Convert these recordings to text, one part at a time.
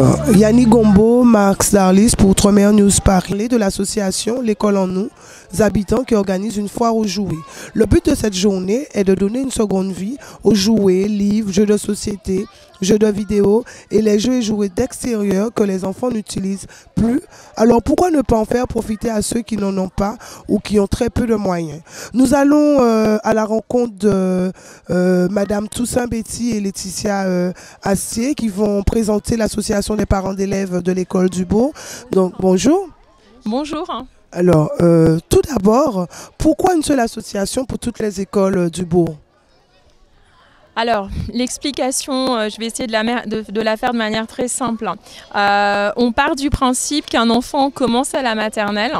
Alors, Yannick Gombo, Max Darlis pour Outre-mer News Paris, de l'association L'école en nous, habitants qui organise une foire aux jouets. Le but de cette journée est de donner une seconde vie aux jouets, livres, jeux de société, jeux de vidéo et les jeux et jouets d'extérieur que les enfants n'utilisent plus. Alors pourquoi ne pas en faire profiter à ceux qui n'en ont pas ou qui ont très peu de moyens? Nous allons à la rencontre de Madame Toussaint Betty et Laetitia Astier qui vont présenter l'association des parents d'élèves de l'école du Bourg. Donc bonjour. Bonjour. Alors, tout d'abord, pourquoi une seule association pour toutes les écoles du Bourg? Alors, l'explication, je vais essayer de la faire de manière très simple. On part du principe qu'un enfant commence à la maternelle,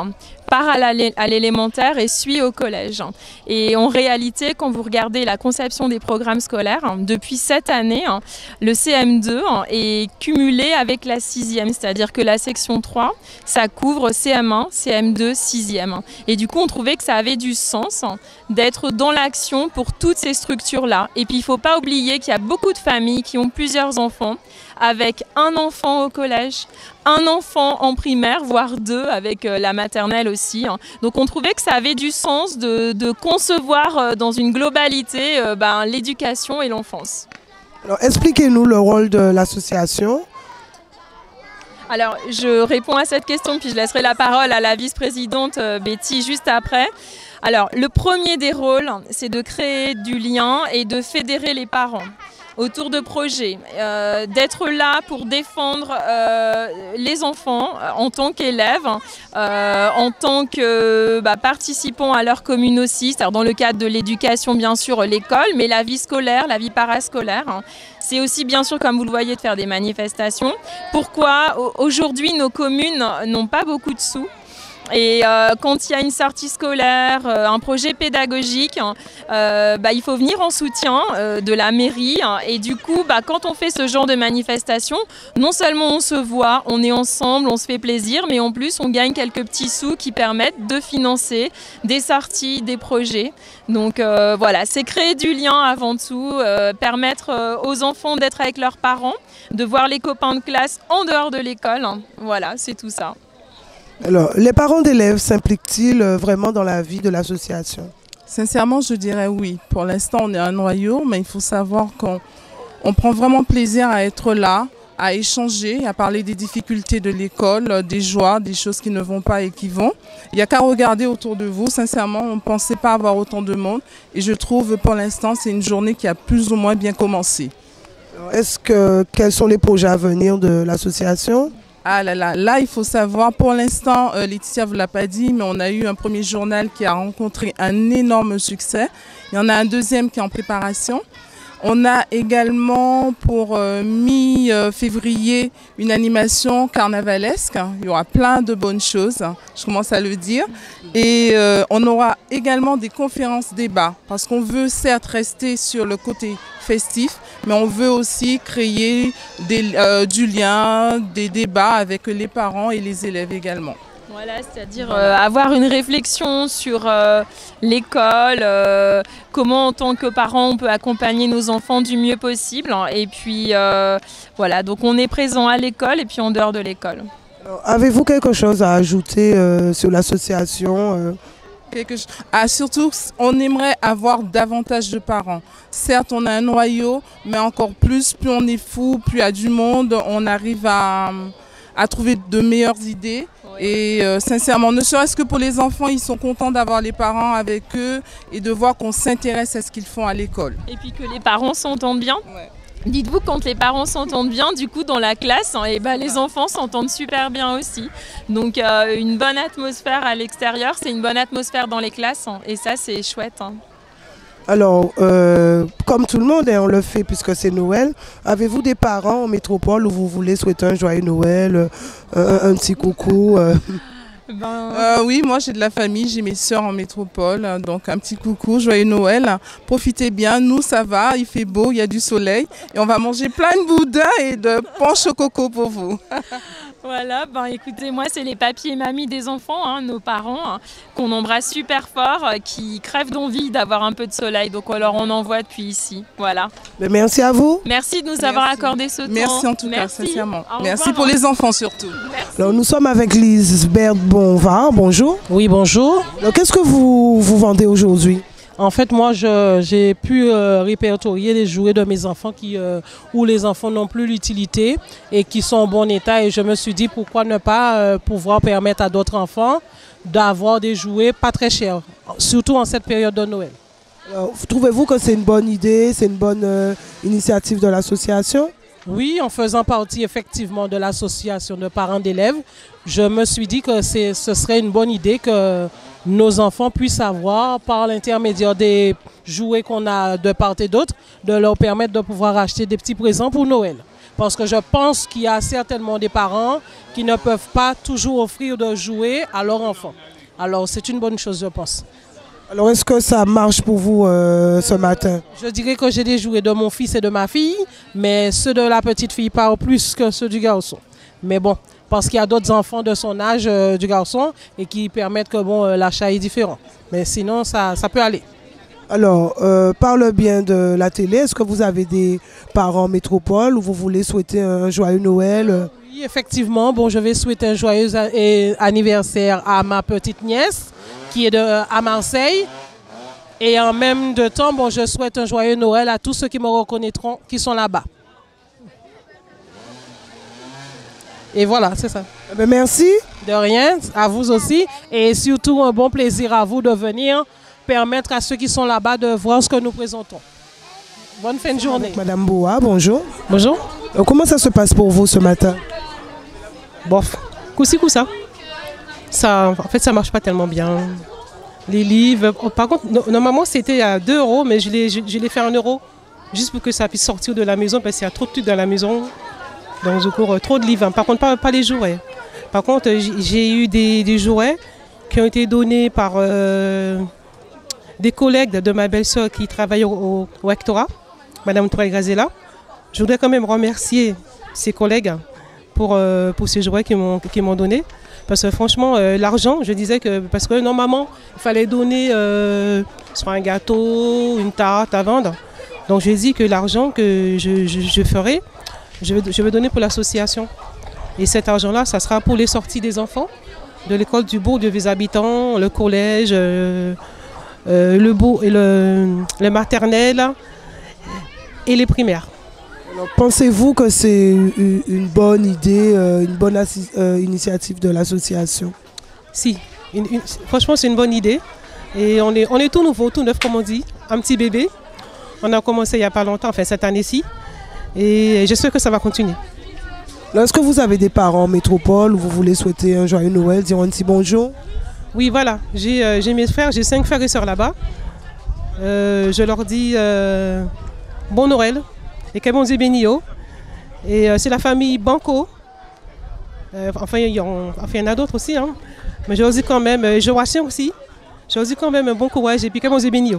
part à l'élémentaire et suit au collège. Et en réalité, quand vous regardez la conception des programmes scolaires, depuis cette année, le CM2 est cumulé avec la 6e, c'est-à-dire que la section 3, ça couvre CM1, CM2, 6e. Et du coup, on trouvait que ça avait du sens d'être dans l'action pour toutes ces structures-là. Et puis, il ne faut pas oublier qu'il y a beaucoup de familles qui ont plusieurs enfants, avec un enfant au collège, un enfant en primaire, voire deux avec la maternelle aussi. Donc on trouvait que ça avait du sens de concevoir dans une globalité l'éducation et l'enfance. Alors expliquez-nous le rôle de l'association. Alors je réponds à cette question puis je laisserai la parole à la vice-présidente Betty juste après. Alors le premier des rôles, c'est de créer du lien et de fédérer les parents autour de projets, d'être là pour défendre les enfants en tant qu'élèves, en tant que participants à leur commune aussi, c'est-à-dire dans le cadre de l'éducation bien sûr l'école, mais la vie scolaire, la vie parascolaire. C'est aussi bien sûr, comme vous le voyez, de faire des manifestations. Pourquoi aujourd'hui nos communes n'ont pas beaucoup de sous? Et quand il y a une sortie scolaire, un projet pédagogique, il faut venir en soutien de la mairie. Et du coup, quand on fait ce genre de manifestation, non seulement on se voit, on est ensemble, on se fait plaisir, mais en plus on gagne quelques petits sous qui permettent de financer des sorties, des projets. Donc voilà, c'est créer du lien avant tout, permettre aux enfants d'être avec leurs parents, de voir les copains de classe en dehors de l'école. Voilà, c'est tout ça. Alors, les parents d'élèves s'impliquent-ils vraiment dans la vie de l'association? Sincèrement, je dirais oui. Pour l'instant, on est un noyau, mais il faut savoir qu'on prend vraiment plaisir à être là, à échanger, à parler des difficultés de l'école, des joies, des choses qui ne vont pas et qui vont. Il n'y a qu'à regarder autour de vous. Sincèrement, on ne pensait pas avoir autant de monde. Et je trouve, pour l'instant, c'est une journée qui a plus ou moins bien commencé. Quels sont les projets à venir de l'association? Ah là, il faut savoir, pour l'instant, Laetitia ne vous l'a pas dit, mais on a eu un premier journal qui a rencontré un énorme succès. Il y en a un deuxième qui est en préparation. On a également pour mi-février une animation carnavalesque. Il y aura plein de bonnes choses, je commence à le dire. Et on aura également des conférences débats, parce qu'on veut certes rester sur le côté festif, mais on veut aussi créer du lien, des débats avec les parents et les élèves également. Voilà, c'est-à-dire avoir une réflexion sur l'école, comment en tant que parents on peut accompagner nos enfants du mieux possible. Et puis voilà, donc on est présent à l'école et puis en dehors de l'école. Avez-vous quelque chose à ajouter sur l'association? Surtout, on aimerait avoir davantage de parents. Certes, on a un noyau, mais encore plus on est fou, plus il y a du monde, on arrive à trouver de meilleures idées. Oui. Et sincèrement, ne serait-ce que pour les enfants, ils sont contents d'avoir les parents avec eux et de voir qu'on s'intéresse à ce qu'ils font à l'école. Et puis que les parents s'entendent bien. Ouais. Dites-vous, quand les parents s'entendent bien, du coup, dans la classe, les enfants s'entendent super bien aussi. Donc, une bonne atmosphère à l'extérieur, c'est une bonne atmosphère dans les classes. Et ça, c'est chouette. Alors, comme tout le monde, on le fait puisque c'est Noël. Avez-vous des parents en métropole où vous voulez souhaiter un joyeux Noël, un petit coucou? Oui, moi j'ai de la famille, j'ai mes soeurs en métropole, donc un petit coucou, joyeux Noël, profitez bien, nous ça va, il fait beau, il y a du soleil et on va manger plein de boudins et de punch au coco pour vous. Voilà, ben écoutez, moi c'est les papis et mamies des enfants, hein, nos parents, hein, qu'on embrasse super fort, qui crèvent d'envie d'avoir un peu de soleil. Donc alors on en voit depuis ici. Voilà. Mais merci à vous. Merci de nous avoir accordé ce temps. Merci en tout cas, Merci. sincèrement. Au Merci revoir, pour les enfants surtout. Merci. Alors, nous sommes avec Lisbeth Bonvar. Bonjour. Oui, bonjour. Alors, qu'est-ce que vous vendez aujourd'hui? En fait, moi, j'ai pu répertorier les jouets de mes enfants où les enfants n'ont plus l'utilité et qui sont en bon état. Et je me suis dit, pourquoi ne pas pouvoir permettre à d'autres enfants d'avoir des jouets pas très chers, surtout en cette période de Noël. Alors, trouvez-vous que c'est une bonne idée, c'est une bonne initiative de l'association? Oui, en faisant partie effectivement de l'association de parents d'élèves, je me suis dit que ce serait une bonne idée que nos enfants puissent avoir, par l'intermédiaire des jouets qu'on a de part et d'autre, de leur permettre de pouvoir acheter des petits présents pour Noël. Parce que je pense qu'il y a certainement des parents qui ne peuvent pas toujours offrir de jouets à leurs enfants. Alors c'est une bonne chose, je pense. Alors, est-ce que ça marche pour vous ce matin? Je dirais que j'ai des jouets de mon fils et de ma fille, mais ceux de la petite fille parlent plus que ceux du garçon. Mais bon, parce qu'il y a d'autres enfants de son âge du garçon et qui permettent que bon, l'achat est différent. Mais sinon, ça peut aller. Alors, par le bien de la télé, est-ce que vous avez des parents métropole ou vous voulez souhaiter un joyeux Noël? Oui, effectivement. Bon, je vais souhaiter un joyeux anniversaire à ma petite nièce qui est à Marseille. Et en même temps, bon, je souhaite un joyeux Noël à tous ceux qui me reconnaîtront, qui sont là-bas. Et voilà, c'est ça. Ben, merci. De rien, à vous aussi. Et surtout, un bon plaisir à vous de venir permettre à ceux qui sont là-bas de voir ce que nous présentons. Bonne fin de journée. Madame Boa, bonjour. Bonjour. Comment ça se passe pour vous ce matin? Bof, coup-ci, coup-ça. En fait, ça marche pas tellement bien. Les livres, par contre, normalement c'était à 2 €, mais je l'ai fait à 1 €, juste pour que ça puisse sortir de la maison, parce qu'il y a trop de trucs dans la maison. Donc, je cours trop de livres. Par contre, pas les jouets. Par contre, j'ai eu des jouets qui ont été donnés par des collègues de ma belle-sœur qui travaillent au rectorat, Madame Touré Grazella. Je voudrais quand même remercier ces collègues pour ces jouets qu'ils m'ont donné. Parce que franchement, l'argent, je disais que, parce que normalement, il fallait donner soit un gâteau, une tarte à vendre. Donc j'ai dit que l'argent que je ferai, je vais donner pour l'association. Et cet argent-là, ça sera pour les sorties des enfants de l'école du bourg de Vieux Habitants, le collège, le bourg et le maternel et les primaires. Pensez-vous que c'est une bonne idée, une bonne initiative de l'association? Si, franchement c'est une bonne idée. Et on est tout nouveau, tout neuf comme on dit, un petit bébé. On a commencé il n'y a pas longtemps, enfin cette année-ci. Et j'espère que ça va continuer. Est-ce que vous avez des parents en métropole ou vous voulez souhaiter un joyeux Noël, dire un petit bonjour? Oui, voilà, j'ai mes frères, j'ai 5 frères et sœurs là-bas. Je leur dis bon Noël. Et que bon Dieu bénisse. Et c'est la famille Banco. Enfin, il y en a d'autres aussi. Hein. Mais je leur dis quand même, Joachim aussi. Je leur dis quand même un bon courage et puis que bon Dieu bénisse.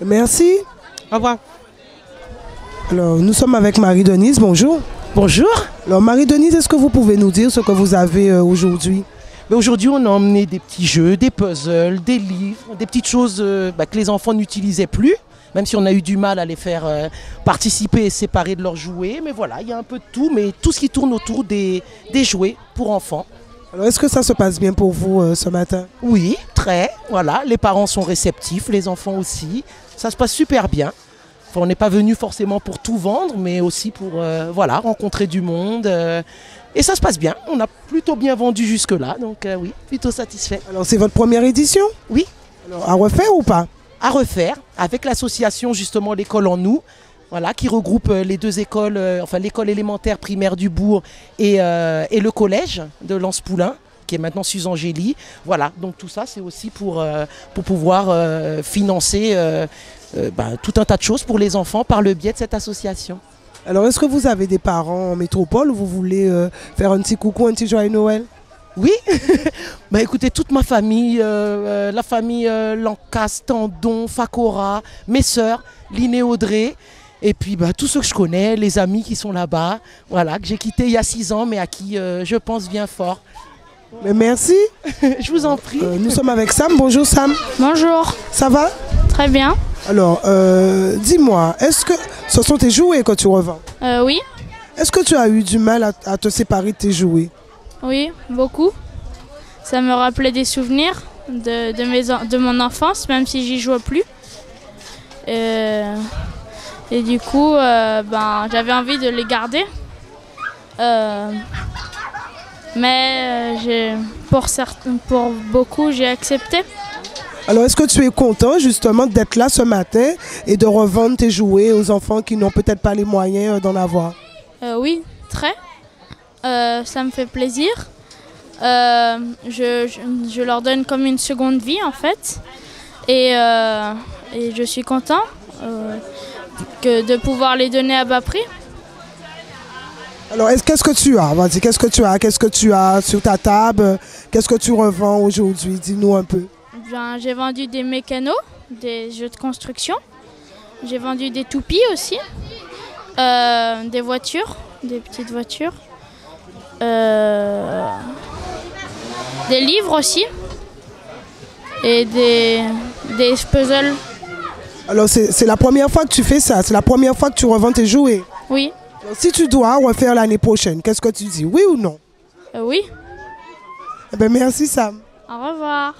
Merci. Au revoir. Alors, nous sommes avec Marie-Denise. Bonjour. Bonjour. Alors, Marie-Denise, est-ce que vous pouvez nous dire ce que vous avez aujourd'hui? Aujourd'hui, on a emmené des petits jeux, des puzzles, des livres, des petites choses que les enfants n'utilisaient plus. Même si on a eu du mal à les faire participer et séparer de leurs jouets. Mais voilà, il y a un peu de tout, mais tout ce qui tourne autour des jouets pour enfants. Alors, est-ce que ça se passe bien pour vous ce matin? Oui, très. Voilà, les parents sont réceptifs, les enfants aussi. Ça se passe super bien. Enfin, on n'est pas venu forcément pour tout vendre, mais aussi pour rencontrer du monde. Et ça se passe bien. On a plutôt bien vendu jusque-là, donc oui, plutôt satisfait. Alors, c'est votre première édition? Oui. Alors, à refaire ou pas? À refaire avec l'association justement l'école en nous, voilà, qui regroupe les deux écoles, l'école élémentaire primaire du bourg et le collège de Lens-Poulain, qui est maintenant Susan Gély. Voilà, donc tout ça c'est aussi pour pouvoir financer tout un tas de choses pour les enfants par le biais de cette association. Alors est-ce que vous avez des parents en métropole ou vous voulez faire un petit coucou, un petit joyeux Noël? Oui, écoutez, toute ma famille, la famille Lancas, Tandon, Fakora, mes sœurs, Lynn et Audrey, Et puis tous ceux que je connais, les amis qui sont là-bas, voilà, que j'ai quittés il y a 6 ans, mais à qui je pense bien fort. Mais merci. Je vous en prie. Nous sommes avec Sam. Bonjour Sam. Bonjour. Ça va? Très bien. Alors, dis-moi, est-ce que ce sont tes jouets que tu revends? Oui. Est-ce que tu as eu du mal à te séparer de tes jouets? Oui, beaucoup. Ça me rappelait des souvenirs de mon enfance, même si j'y joue plus. Et du coup, j'avais envie de les garder. Mais pour beaucoup, j'ai accepté. Alors, est-ce que tu es content justement d'être là ce matin et de revendre tes jouets aux enfants qui n'ont peut-être pas les moyens d'en avoir? Oui, très. Ça me fait plaisir. Je leur donne comme une seconde vie en fait. Et je suis content de pouvoir les donner à bas prix. Alors, qu'est-ce que tu as? Vas-y, qu'est-ce que tu as sur ta table? Qu'est-ce que tu revends aujourd'hui? Dis-nous un peu. J'ai vendu des mécanos, des jeux de construction. J'ai vendu des toupies aussi. Des voitures, des petites voitures. Des livres aussi. Et des puzzles. Alors, c'est la première fois que tu fais ça? C'est la première fois que tu revends tes jouets? Oui. Alors, si tu dois refaire l'année prochaine, qu'est-ce que tu dis? Oui ou non? Oui. Eh bien, merci Sam. Au revoir.